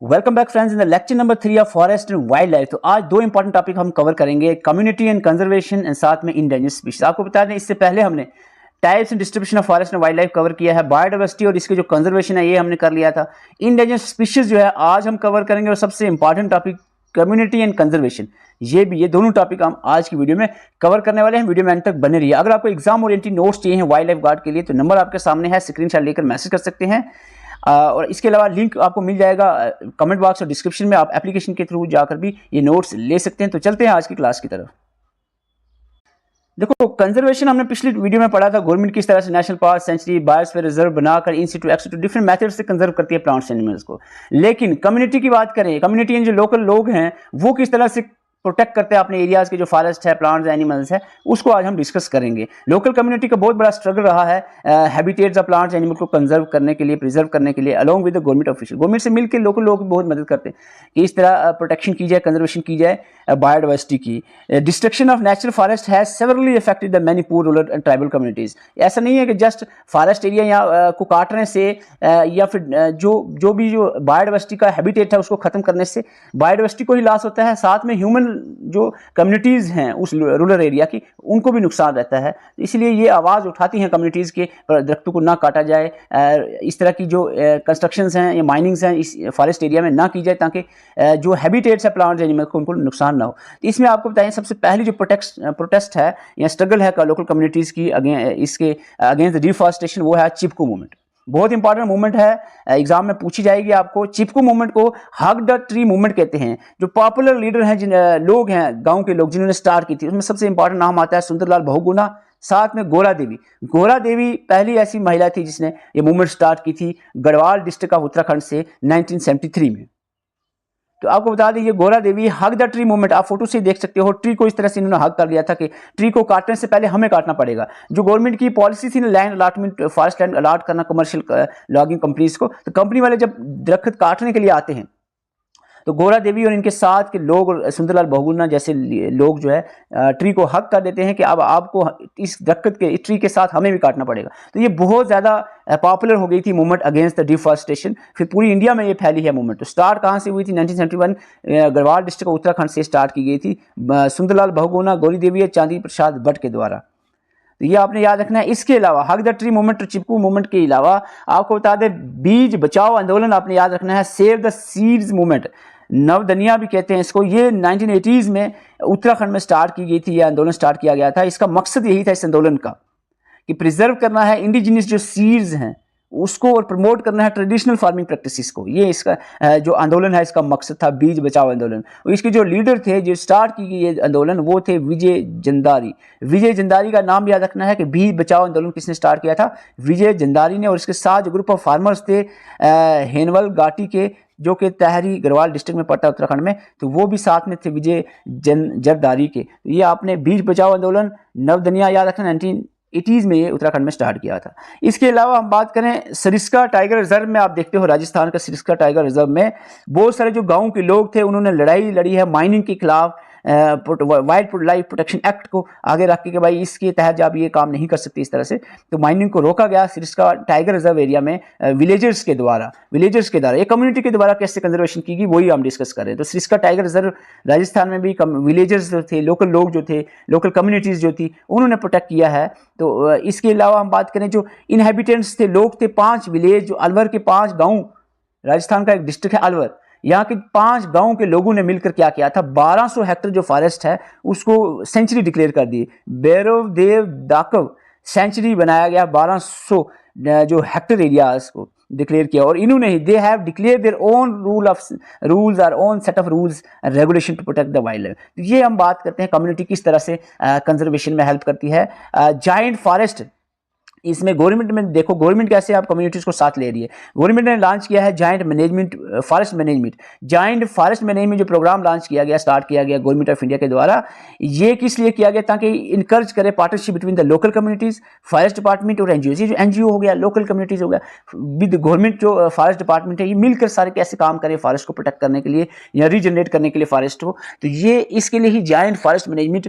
Welcome back friends in the lecture number 3 of forest and wild life. तो आज दो important topic हम cover करेंगे, कम्युनिटी एंड कंजर्वेशन एंड साथ में इंडेंजर्ड स्पीशीज। आपको बता दें इससे पहले हमने types and distribution of forest and wild life cover किया है, बायोडाइवर्सिटी और इसके जो कंजर्वेशन है ये हमने कर लिया था। इंडेंजर्ड स्पीशीज जो है आज हम कवर करेंगे और सबसे important topic community and conservation, ये दोनों टॉपिक हम आज की वीडियो में कवर करने वाले हैं। वीडियो में अंत तक बने रहिए। अगर आपको एग्जाम ओरिएंटेड नोट्स चाहिए वाइल्ड लाइफ गार्ड के लिए तो नंबर आपके सामने है, स्क्रीनशॉट लेकर मैसेज कर सकते हैं। और इसके अलावा लिंक आपको मिल जाएगा कमेंट बॉक्स और डिस्क्रिप्शन में, आप एप्लीकेशन के थ्रू जाकर भी ये नोट्स ले सकते हैं। तो चलते हैं आज की क्लास की तरफ। देखो, कंजर्वेशन हमने पिछली वीडियो में पढ़ा था, गवर्नमेंट किस तरह से national park, sanctuary, biosphere reserve बनाकर in situ ex situ different method से कंजर्व करती है प्लांट्स एनिमल्स को। लेकिन कम्युनिटी की बात करें, कम्युनिटी जो लोकल लोग हैं वो किस तरह से प्रोटेक्ट करते हैं अपने एरियाज के जो फॉरेस्ट है, प्लांट्स, एनिमल्स है, उसको आज हम डिस्कस करेंगे। लोकल कम्युनिटी का बहुत बड़ा स्ट्रगल रहा है हैबिटेट्स ऑफ प्लांट्स एनिमल को कंजर्व करने के लिए, प्रिजर्व करने के लिए, along with the government official. Government से मिलकर लोकल लोग बहुत मदद करते हैं कि इस तरह प्रोटेक्शन की जाए, कंजर्वेशन की जाए बायोडाइवर्सिटी की। Destruction of natural forest has severally affected the many poor rural and tribal communities. ऐसा नहीं है कि जस्ट फॉरेस्ट एरिया या को काटने से या फिर जो बायोडाइवर्सिटी का हैबिटेट है उसको खत्म करने से बायोडाइवर्सिटी को ही लॉस होता है, साथ में ह्यूमन जो कम्युनिटीज़ हैं उस रूरल एरिया की उनको भी नुकसान रहता है। इसलिए ये आवाज़ उठाती हैं कम्युनिटीज़ के दरख्तों को ना काटा जाए, इस तरह की जो कंस्ट्रक्शंस हैं या माइनिंग्स हैं इस फॉरेस्ट एरिया में ना की जाए, ताकि जो हैबिटेट्स है प्लांट्स एनिमल को उनको नुकसान ना हो। तो इसमें आपको बताएं सबसे पहली जो प्रोटेस्ट है या स्ट्रगल है लोकल कम्युनिटीज़ की इसके अगेंस्ट डिफॉरेस्टेशन, वो है चिपकू मूवमेंट। बहुत इंपॉर्टेंट मूवमेंट है, एग्जाम में पूछी जाएगी आपको। चिपकू मूवमेंट को हग द ट्री मूवमेंट कहते हैं। जो पॉपुलर लीडर हैं, जिन लोग हैं गांव के लोग जिन्होंने स्टार्ट की थी, उसमें सबसे इंपॉर्टेंट नाम आता है सुंदरलाल बहुगुणा, साथ में गोरा देवी। गोरा देवी पहली ऐसी महिला थी जिसने ये मूवमेंट स्टार्ट की थी गढ़वाल डिस्ट्रिक्ट ऑफ उत्तराखंड से 1973 में। तो आपको बता दें ये गोरा देवी हग द ट्री मूवमेंट, आप फोटो से देख सकते हो, ट्री को इस तरह से इन्होंने हग कर लिया था कि ट्री को काटने से पहले हमें काटना पड़ेगा। जो गवर्नमेंट की पॉलिसी थी ना, land allotment, forest land allot करना कमर्शियल लॉगिंग कंपनीज को, तो कंपनी वाले जब दरख्त काटने के लिए आते हैं तो गोरा देवी और इनके साथ के लोग और सुंदरलाल बहुगुणा जैसे लोग जो है ट्री को हक कर देते हैं कि अब आपको इस दरख्त के, इस ट्री के साथ हमें भी काटना पड़ेगा। तो ये बहुत ज़्यादा पॉपुलर हो गई थी मूवमेंट अगेंस्ट द डिफॉरेस्टेशन। फिर पूरी इंडिया में ये फैली है मूवमेंट। तो स्टार्ट कहाँ से हुई थी? 1971 गढ़वाल डिस्ट्रिक्ट उत्तराखंड से स्टार्ट की गई थी सुंदरलाल बहुगुणा, गोरी देवी और चांदी प्रसाद भट्ट के द्वारा। तो ये आपने याद रखना है। इसके अलावा हग द ट्री मूवमेंट और चिपकू मूवमेंट के अलावा आपको बता दें बीज बचाओ आंदोलन आपने याद रखना है, सेव द सीड्स मूवमेंट, नवदनिया भी कहते हैं इसको। ये 1980s में उत्तराखंड में स्टार्ट की गई थी, ये आंदोलन स्टार्ट किया गया था। इसका मकसद यही था इस आंदोलन का कि प्रिजर्व करना है इंडिजिनियस जो सीड्स हैं उसको और प्रमोट करना है ट्रेडिशनल फार्मिंग प्रैक्टिसेस को। ये इसका जो आंदोलन है इसका मकसद था, बीज बचाओ आंदोलन। और इसके जो लीडर थे, जो स्टार्ट की गई ये आंदोलन, वो थे विजय जंदारी। विजय जंदारी का नाम याद रखना है कि बीज बचाओ आंदोलन किसने स्टार्ट किया था? विजय जंदारी ने। और इसके साथ जो ग्रुप ऑफ फार्मर्स थे हेनवल घाटी के, जो कि तहरी गढ़वाल डिस्ट्रिक्ट में पड़ता है उत्तराखंड में, तो वो भी साथ में थे विजय जरदारी के। ये आपने बीज बचाओ आंदोलन, नवदनिया याद रखना, 1980s में ये उत्तराखंड में स्टार्ट किया था। इसके अलावा हम बात करें सरिस्का टाइगर रिजर्व में, आप देखते हो राजस्थान का सरिस्का टाइगर रिजर्व में बहुत सारे जो गांव के लोग थे उन्होंने लड़ाई लड़ी है माइनिंग के खिलाफ। वाइल्ड लाइफ प्रोटेक्शन एक्ट को आगे रख के कि भाई इसके तहत जब ये काम नहीं कर सकती इस तरह से, तो माइनिंग को रोका गया सरिस्का टाइगर रिजर्व एरिया में विलेजर्स के द्वारा। ये कम्युनिटी के द्वारा कैसे कंजर्वेशन की गई वही हम डिस्कस कर रहे हैं। तो सरिस्का टाइगर रिजर्व राजस्थान में भी विलेजर्स जो थे, लोकल लोग जो थे, लोकल कम्युनिटीज़ जो थी, उन्होंने प्रोटेक्ट किया है। तो इसके अलावा हम बात करें जो इनहेबिटेंट्स थे, लोग थे 5 विलेज, जो अलवर के 5 गाँव, राजस्थान का एक डिस्ट्रिक्ट है अलवर, यहाँ के 5 गांव के लोगों ने मिलकर क्या किया था, 1200 हेक्टर जो फॉरेस्ट है उसको सेंचुरी डिक्लेयर कर दी। भैरव देव दाकव सेंचुरी बनाया गया, 1200 जो हेक्टर एरियाज को डिक्लेयर किया। और इन्होंने ही they have declare their own rules और own set of rules and regulation to protect the wildlife. ये हम बात करते हैं कम्युनिटी किस तरह से कंजर्वेशन में हेल्प करती है। जायंट फॉरेस्ट, इसमें गवर्नमेंट में देखो गवर्नमेंट कैसे आप कम्युनिटीज़ को साथ ले रही है। गवर्नमेंट ने लॉन्च किया है giant management forest management, giant forest management जो प्रोग्राम लॉन्च किया गया, स्टार्ट किया गया गवर्नमेंट ऑफ इंडिया के द्वारा। ये किस लिए किया गया? ताकि इनकरेज करे partnership between the local communities, forest department और एनजीओ। ये जो एनजीओ हो गया, लोकल कम्युनिटीज़ हो गया, विद गवर्नमेंट जो फॉरेस्ट डिपार्टमेंट है, ये मिलकर सारे कैसे काम करें फॉरेस्ट को प्रोटेक्ट करने के लिए या रीजनरेट करने के लिए फॉरेस्ट को। तो ये इसके लिए ही जाइंट फॉरेस्ट मैनेजमेंट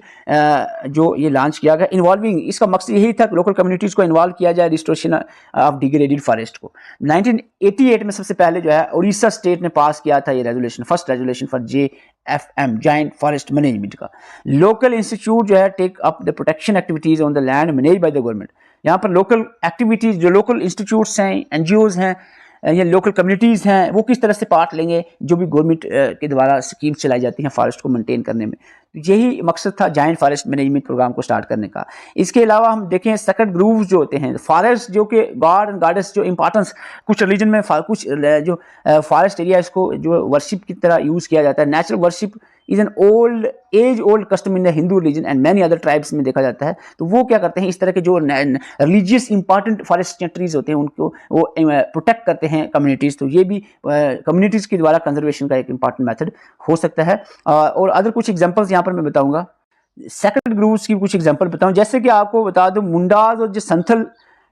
जो ये लॉन्च किया गया, इन्वॉल्विंग, इसका मकसद यही था लोकल कम्युनिटीज़ को इन्वॉल्व किया जाए रिस्टोरेशन ऑफ डिग्रेडेड फॉरेस्ट को। 1988 में सबसे पहले जो है उड़ीसा स्टेट ने पास किया था ये resolution, first resolution for JFM joint forest management का। लोकल इंस्टीट्यूट जो है take up the protection activities on the land manage by the government. यहाँ पर लोकल एक्टिविटीज जो लोकल इंस्टीट्यूट्स हैं, NGOs हैं या लोकल कम्युनिटीज़ हैं, वो किस तरह से पार्ट लेंगे जो भी गवर्नमेंट के द्वारा स्कीम्स चलाई जाती हैं फॉरेस्ट को मेंटेन करने में। तो यही मकसद था जॉइंट फॉरेस्ट मैनेजमेंट प्रोग्राम को स्टार्ट करने का। इसके अलावा हम देखें सेक्रेड ग्रूव्स जो होते हैं, फॉरेस्ट जो कि गॉड एंड गॉडेस जो इंपॉर्टेंस कुछ रिलीजन में कुछ जो फॉरेस्ट एरिया इसको जो वर्शिप की तरह यूज़ किया जाता है। Natural worship is an old custom in the Hindu religion and many other tribes में देखा जाता है। तो वो क्या करते हैं, इस तरह के जो रिलीजियस इंपॉर्टेंट फॉरेस्ट ट्रीज होते हैं उनको वो प्रोटेक्ट करते हैं कम्युनिटीज़। तो ये भी कम्युनिटीज़ के द्वारा कंजर्वेशन का एक इंपॉर्टेंट मेथड हो सकता है। और अदर कुछ एग्जांपल्स यहाँ पर मैं बताऊंगा, सेक्रेड ग्रूव्स की कुछ एग्जांपल बताऊं। जैसे कि आपको बता दूं, मुंडाज और जो संथल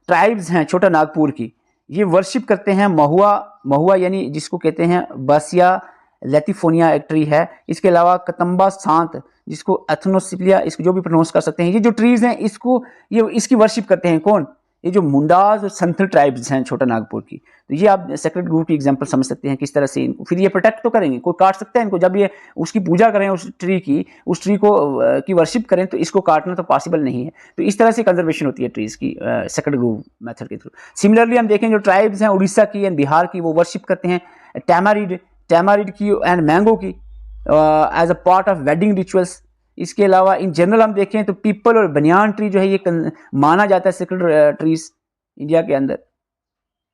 ट्राइब्स हैं छोटा नागपुर की, ये वर्शिप करते हैं महुआ यानी जिसको कहते हैं बासिया लेटिफोनिया एक ट्री है। इसके अलावा कतम्बा सांत जिसको एथनोसिपिया, इसको जो भी प्रोनाउंस कर सकते हैं, ये जो ट्रीज हैं इसकी वर्शिप करते हैं कौन, ये जो मुंडाज और संथल ट्राइब्स हैं छोटा नागपुर की। तो ये आप सेक्रेड ग्रूव की एग्जांपल समझ सकते हैं किस तरह से इनको फिर ये प्रोटेक्ट तो करेंगे। कोई काट सकता है इनको, जब ये उसकी पूजा करें उस ट्री को की वर्शिप करें तो इसको काटना तो पॉसिबल नहीं है। तो इस तरह से कंजर्वेशन होती है ट्रीज की सेक्रेड ग्रूव मेथड के थ्रू। सिमिलरली हम देखें जो ट्राइब्स हैं उड़ीसा की एंड बिहार की, वो वर्शिप करते हैं टैमारिड की एंड मैंगो की as a part of wedding rituals. इसके अलावा इन जनरल हम देखें तो पीपल और बनियान ट्री जो है ये माना जाता है सेक्रेड ट्रीज इंडिया के अंदर।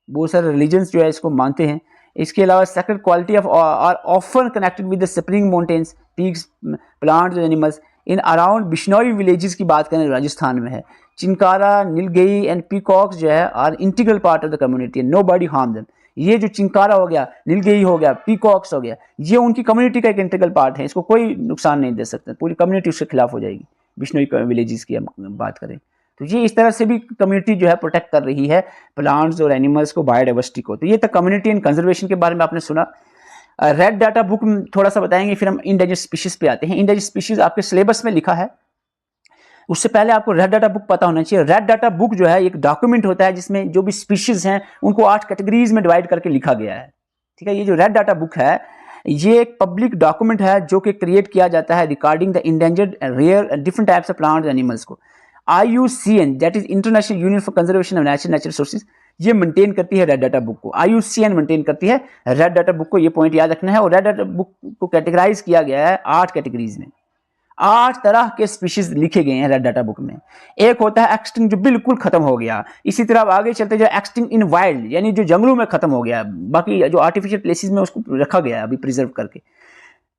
बहुत सारे रिलीजन्स जो है इसको मानते हैं। इसके अलावा sacred quality of are often connected with the spring mountains, peaks, plants and animals in around Bishnoi villages की बात करें राजस्थान में है। चिंकारा, नीलगिरी एंड पीकॉक्स जो है are integral part of the community and nobody harm them. ये जो चिंकारा हो गया, नीलगिरी हो गया, पीकॉक्स हो गया, ये उनकी कम्युनिटी का एक इंटीग्रल पार्ट है, इसको कोई नुकसान नहीं दे सकता। पूरी कम्युनिटी उसके खिलाफ हो जाएगी बिश्नोई विलेजेस की हम बात करें तो। ये इस तरह से भी कम्युनिटी जो है प्रोटेक्ट कर रही है प्लांट्स और एनिमल्स को, बायोडाइवर्सिटी को। तो ये तक कम्युनिटी एंड कंजर्वेशन के बारे में आपने सुना। रेड डाटा बुक थोड़ा सा बताएंगे, फिर हम इंडेंजर्ड स्पीशीज पे आते हैं। इंडेंजर्ड स्पीशीज आपके सिलेबस में लिखा है, उससे पहले आपको रेड डाटा बुक पता होना चाहिए। रेड डाटा बुक जो है एक डॉक्यूमेंट होता है जिसमें जो भी स्पीशीज हैं उनको 8 कैटेगरीज में डिवाइड करके लिखा गया है। ठीक है, ये जो रेड डाटा बुक है ये एक पब्लिक डॉक्यूमेंट है जो कि क्रिएट किया जाता है regarding the endangered rare different types of plants animals को। IUCN that is international union for conservation of natural resources, ये मेंटेन करती है रेड डाटा बुक को। IUCN मेंटेन करती है रेड डाटा बुक को, ये पॉइंट याद रखना है। और रेड डाटा बुक को कैटेगराइज किया गया है 8 कैटेगरीज में। 8 तरह के स्पीशीज लिखे गए हैं रेड डाटा बुक में। एक होता है एक्सटिंक्ट जो बिल्कुल खत्म हो गया। इसी तरह आगे चलते जो एक्सटिंक्ट इन वाइल्ड यानी जो जंगलों में खत्म हो गया, बाकी जो आर्टिफिशियल प्लेसेस में उसको रखा गया है अभी प्रिजर्व करके।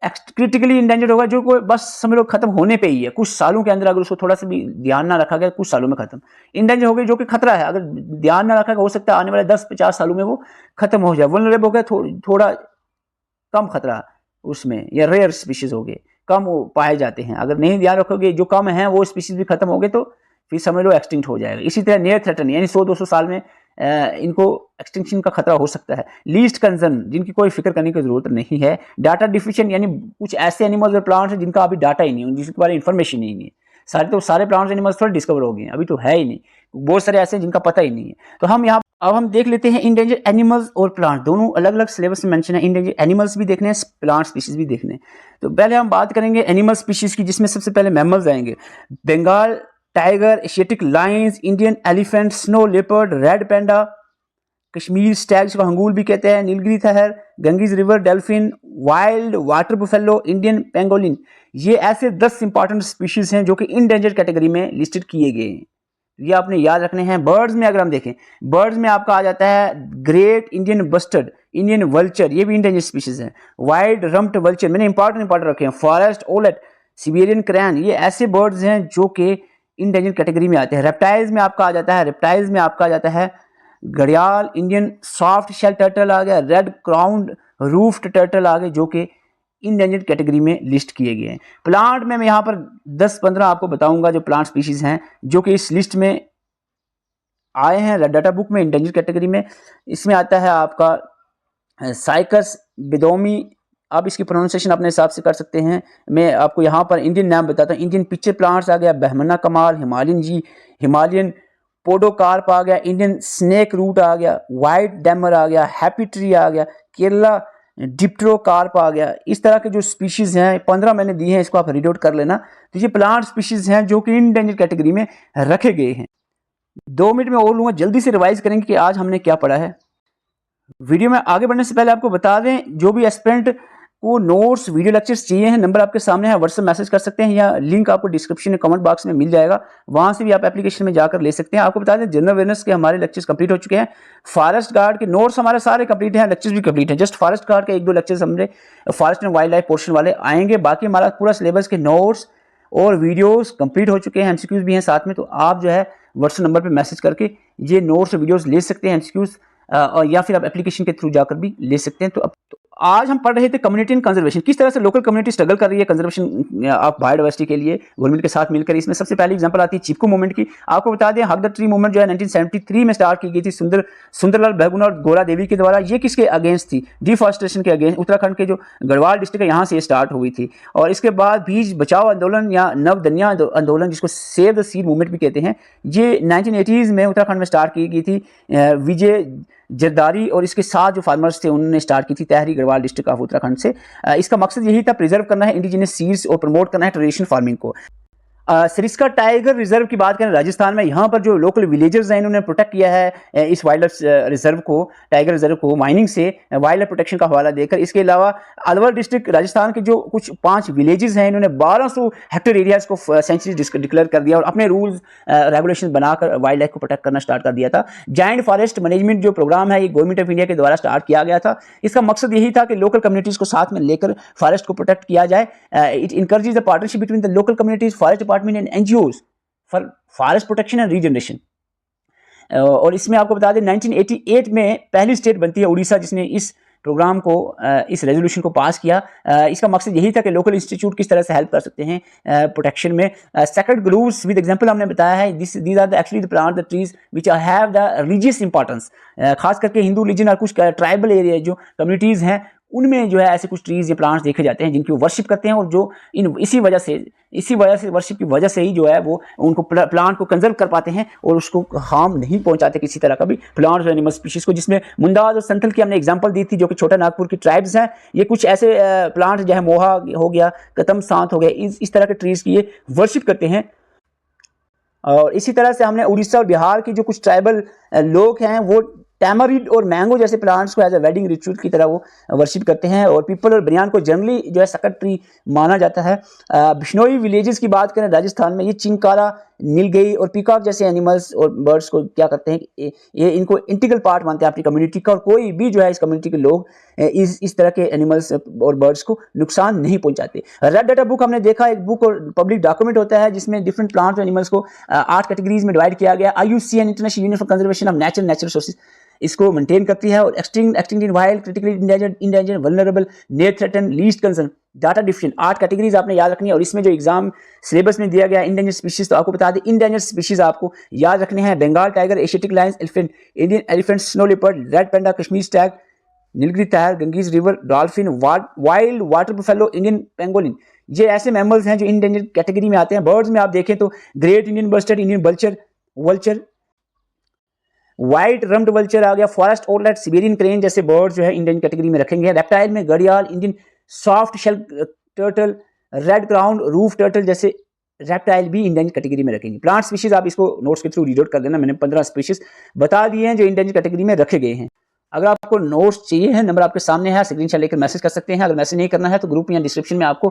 क्रिटिकली इंडेंजर्ड होगा जो कोई बस समझ लो खत्म होने पे ही है, कुछ सालों के अंदर अगर उसको थोड़ा सा भी ध्यान ना रखा गया कुछ सालों में खत्म। इंडेंजर हो गई जो कि खतरा है, अगर ध्यान ना रखा गया हो सकता है आने वाले 10-50 सालों में वो खत्म हो जाए। वल्नरेबल हो गया, थोड़ा कम खतरा उसमें, या रेयर स्पीशीज हो गए, कम वो पाए जाते हैं। अगर नहीं ध्यान रखोगे जो कम है वो स्पीशीज भी खत्म हो गए तो फिर समझ लो एक्सटिंक्ट हो जाएगा। इसी तरह नियर थ्रेटन यानी 100-200 साल में इनको एक्सटिंक्शन का खतरा हो सकता है। लीस्ट कंसर्न जिनकी कोई फिक्र करने की जरूरत नहीं है। डाटा डिफिशिएंट यानी कुछ ऐसे एनिमल्स और प्लांट्स हैं जिनका अभी डाटा ही नहीं है, जिसके बारे में इंफॉर्मेशन ही नहीं है। सारे प्लांट्स एनिमल्स थोड़े डिस्कवर हो गए, अभी तो है ही नहीं, बहुत सारे ऐसे हैं जिनका पता ही नहीं है। तो अब हम देख लेते हैं इंडेंजर्ड एनिमल्स और प्लांट, दोनों अलग अलग सिलेबस में मेंशन है। इंडेंजर्ड एनिमल्स भी देखने हैं, प्लांट स्पीशीज भी देखने हैं। तो पहले हम बात करेंगे एनिमल स्पीशीज की, जिसमें सबसे पहले मैमल्स आएंगे। Bengal tiger, Asiatic lions, Indian elephant, snow leopard, red panda, Kashmir stags को हंगूल भी कहते हैं, Nilgiri tahr, Ganges river dolphin, wild water buffalo, Indian pangolin. ये ऐसे 10 इंपॉर्टेंट स्पीशीज हैं जो कि इंडेंजर्ड कैटेगरी में लिस्टेड किए गए हैं। ये आपने याद रखने हैं। बर्ड्स में अगर हम देखें, बर्ड्स में आपका आ जाता है great Indian bustard, Indian vulture, ये भी इंडेंजर्ड स्पीशीज हैं। वाइड रम्प्ड वल्चर, मैंने इंपॉर्टेंट रखे हैं। फॉरेस्ट ओलेट, सिबेरियन क्रैन, ये ऐसे बर्ड्स हैं जो कि इंडेंजर्ड कैटेगरी में आते हैं। रेप्टाइल्स में आपका आ जाता है घड़ियाल, इंडियन सॉफ्ट शेल टर्टल आ गया, रेड क्राउन्ड रूफ्ड टर्टल आ गए, जो कि इंडेंजर्ड कैटेगरी में लिस्ट किए गए हैं। प्लांट में मैं यहाँ पर 10-15 आपको बताऊंगा जो प्लांट स्पीशीज हैं जो कि इस लिस्ट में आए हैं रेड डाटा बुक में इंडेंजर्ड कैटेगरी में। इसमें आता है आपका साइकस बिदोमी, आप इसकी प्रोनाउंसिएशन अपने हिसाब से कर सकते हैं। मैं आपको यहाँ पर इंडियन नाम बताता हूँ। इंडियन पिक्चर प्लांट्स आ गया, बहमना कमाल, हिमालयन जी, हिमालयन पोडोकार्प आ गया, इंडियन स्नेक रूट आ गया, वाइट डैमर आ गया, हैप्पी ट्री आ गया, केरला डिप्ट्रोकार्प आ गया। इस तरह के जो स्पीशीज़ हैं 15 मैंने दिए हैं, इसको आप रीड आउट कर लेना। तो ये प्लांट स्पीशीज़ हैं जो कि इंडेंजर कैटेगरी में रखे गए हैं। 2 मिनट में और लूँगा, जल्दी से रिवाइज करेंगे कि आज हमने क्या पढ़ा है। वीडियो में आगे बढ़ने से पहले आपको बता दें, जो भी एस्पिरेंट को नोट्स वीडियो लेक्चर्स चाहिए हैं, नंबर आपके सामने है, व्हाट्सएप मैसेज कर सकते हैं या लिंक आपको डिस्क्रिप्शन में कमेंट बॉक्स में मिल जाएगा, वहां से भी आप एप्लीकेशन में जाकर ले सकते हैं। आपको बता दें जनरल अवेयरनेस के हमारे लेक्चर्स कंप्लीट हो चुके हैं। फॉरेस्ट गार्ड के नोट्स हमारे सारे कंप्लीट हैं, लेक्चर्स भी कंप्लीट हैं। जस्ट फॉरेस्ट गार्ड के 1-2 लेक्चर्स हमने forest and wild life portion वाले आएंगे। बाकी हमारा पूरा सिलेबस के नोट्स और वीडियोस कंप्लीट हो चुके हैं, एमसीक्यूज भी हैं साथ में। तो आप जो है व्हाट्सएप नंबर पर मैसेज करके ये नोट्स और वीडियोस ले सकते हैं, एमसीक्यूज, और या फिर आप एप्लीकेशन के थ्रू जाकर भी ले सकते हैं। तो आज हम पढ़ रहे थे कम्युनिटी एंड कंजर्वेशन, किस तरह से लोकल कम्युनिटी स्ट्रगल कर रही है कंजर्वेशन ऑफ बायोडाइवर्सिटी के लिए गवर्नमेंट के साथ मिलकर। इसमें सबसे पहली एग्जांपल आती है चिपको मूवमेंट की। आपको बता दें हक द ट्री मूवमेंट जो है 1973 में स्टार्ट की गई थी सुंदरलाल बहुगुणा और गोरा देवी के द्वारा। ये किसके अगेंस्ट थी? डिफॉरेस्टेशन के अगेंस्ट। उत्तराखंड के जो गढ़वाल डिस्ट्रिक्ट है यहाँ से स्टार्ट हुई थी। और इसके बाद बीज बचाओ आंदोलन या नवदन्या आंदोलन, जिसको सेव द सीड मूवमेंट भी कहते हैं, ये 1980s में उत्तराखंड में स्टार्ट की गई थी। विजय जरदारी और इसके साथ जो फार्मर्स थे उन्होंने स्टार्ट की थी, तहरी गढ़वाल डिस्ट्रिक्ट ऑफ उत्तराखंड से। इसका मकसद यही था प्रिजर्व करना है इंडिजिनस सीड्स और प्रमोट करना है ट्रेडिशनल फार्मिंग को। सरिस्का टाइगर रिजर्व की बात करें राजस्थान में, यहाँ पर जो लोकल विलेजर्स हैं इन्होंने प्रोटेक्ट किया है इस वाइल्ड लाइफ रिजर्व को, टाइगर रिजर्व को, माइनिंग से वाइल्ड लाइफ प्रोटेक्शन का हवाला देकर। इसके अलावा अलवर डिस्ट्रिक्ट राजस्थान के जो कुछ 5 विलेजेस हैं इन्होंने 1200 हेक्टेयर एरियाज को सेंचुरी डिक्लेयर कर दिया और अपने रूल्स रेगुलेशन बनाकर वाइल्ड लाइफ को प्रोटेक्ट करना स्टार्ट कर दिया था। जाइंट फॉरेस्ट मैनेजमेंट जो प्रोग्राम है ये गवर्नमेंट ऑफ इंडिया के द्वारा स्टार्ट किया गया था। इसका मकसद यही था कि लोकल कम्युनिटीज को साथ में लेकर फॉरेस्ट को प्रोटेक्ट किया जाए। It encourages the partnership between the local communities, forest department and NGOs for forest protection and regeneration. और इसमें आपको बता दें 1988 में पहली स्टेट बनती है उड़ीसा जिसने इस प्रोग्राम को, इस रेजोल्यूशन को पास किया। इसका मकसद यही था कि लोकल इंस्टीट्यूट किस तरह से हेल्प कर सकते हैं प्रोटेक्शन में। सेक्रेड ग्रूव्स विद एग्जांपल हमने बताया है, these are actually the plant the trees which have the religious importance. खास करके हिंदू रिलीजन और कुछ ट्राइबल एरिया जो कम्युनिटीज हैं उनमें जो है ऐसे कुछ ट्रीज या प्लांट्स देखे जाते हैं जिनकी वो वर्शिप करते हैं और जो इसी वजह से वर्शिप की वजह से ही जो है वो उनको प्लांट को कंजर्व कर पाते हैं और उसको हार्म नहीं पहुंचाते किसी तरह का भी प्लांट्स और एनिमल स्पीशीज को। जिसमें मुंदाज और संथल की हमने एग्जांपल दी थी जो कि छोटा नागपुर की ट्राइब्स हैं। ये कुछ ऐसे प्लांट जो है मोहा हो गया, कतम सांत हो गया, इस तरह के ट्रीज की ये वर्शिप करते हैं। और इसी तरह से हमने उड़ीसा और बिहार की जो कुछ ट्राइबल लोग हैं वो टैमरिड और मैंगो जैसे प्लांट्स को एज अ वेडिंग रिचुअल की तरह वो वर्शिप करते हैं। और पीपल और बनियान को जनरली जो है सकट ट्री माना जाता है। बिश्नोई विलेजेस की बात करें राजस्थान में, ये चिंकारा, नीलगई और पीकॉक जैसे एनिमल्स और बर्ड्स को क्या करते हैं, ये इनको इंटीग्रल पार्ट मानते हैं अपनी कम्युनिटी का। और कोई भी जो है इस कम्युनिटी के लोग इस तरह के एनिमल्स और बर्ड्स को नुकसान नहीं पहुंचाते। रेड डाटा बुक हमने देखा, एक बुक और पब्लिक डॉक्यूमेंट होता है जिसमें डिफरेंट प्लांट्स और एनिमल्स को 8 कैटेगरीज में डिवाइड किया गया। IUCN international union for conservation of natural resources इसको मेंटेन करती है। और एक्सटिंक्ट इन wild, critically endangered, vulnerable, near threaten, least concern, data deficient, 8 categories आपने याद रखनी है। और इसमें जो एग्जाम सिलेबस में दिया गया इंडेंजर स्पीशीज, तो आपको बता दें इंडेंजर स्पीशीज आपको याद रखने हैं। Bengal tiger, Asiatic lions, elephant, Indian elephant, snow leopard, red panda, Kashmir stag, Nilgiri tahr, Ganges river dolphin, wild water buffalo, Indian pangolin, ये ऐसे मैमल्स हैं जो इंडेंजर कैटेगरी में आते हैं। बर्ड्स में आप देखें तो great Indian bustard, Indian vulture, white rumped vulture आ गया, फॉरेस्ट ओरलेट, सिबेरियन क्रेन जैसे बर्ड्स जो है इंडियन कैटेगरी में रखेंगे। रेप्टाइल में घड़ियाल, Indian soft shell turtle, red crown roof turtle जैसे रेप्टाइल भी इंडियन कैटेगरी में रखेंगे। प्लांट स्पीशीज आप इसको नोट्स के थ्रू रीड आउट कर देना, मैंने 15 स्पीशीज बता दिए हैं जो इंडियन कैटेगरी में रखे गए हैं। अगर आपको नोट्स चाहिए हैं, नंबर आपके सामने है, स्क्रीनशॉट लेकर मैसेज कर सकते हैं। अगर मैसेज नहीं करना है तो ग्रुप या डिस्क्रिप्शन में आपको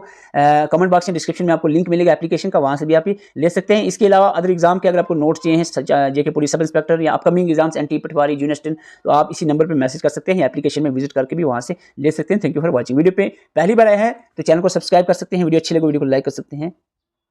कमेंट बॉक्स या डिस्क्रिप्शन में आपको लिंक मिलेगा एप्लीकेशन का, वहां से भी आप ले सकते हैं। इसके अलावा अदर एग्जाम के अगर आपको नोट्स चाहिए हैं, जेके पुलिस सब इंस्पेक्टर या अपकमिंग एग्जाम्स, NT पटवारी, जूनियर असिस्टेंट, तो आप इसी नंबर पर मैसेज कर सकते हैं, एप्लीकेशन में विजिट करके भी वहां से ले सकते हैं। Thank you for watching. Video पे पहली बार आए हैं तो चैनल को सब्सक्राइब कर सकते हैं, वीडियो अच्छी लगे वीडियो को लाइक कर सकते हैं।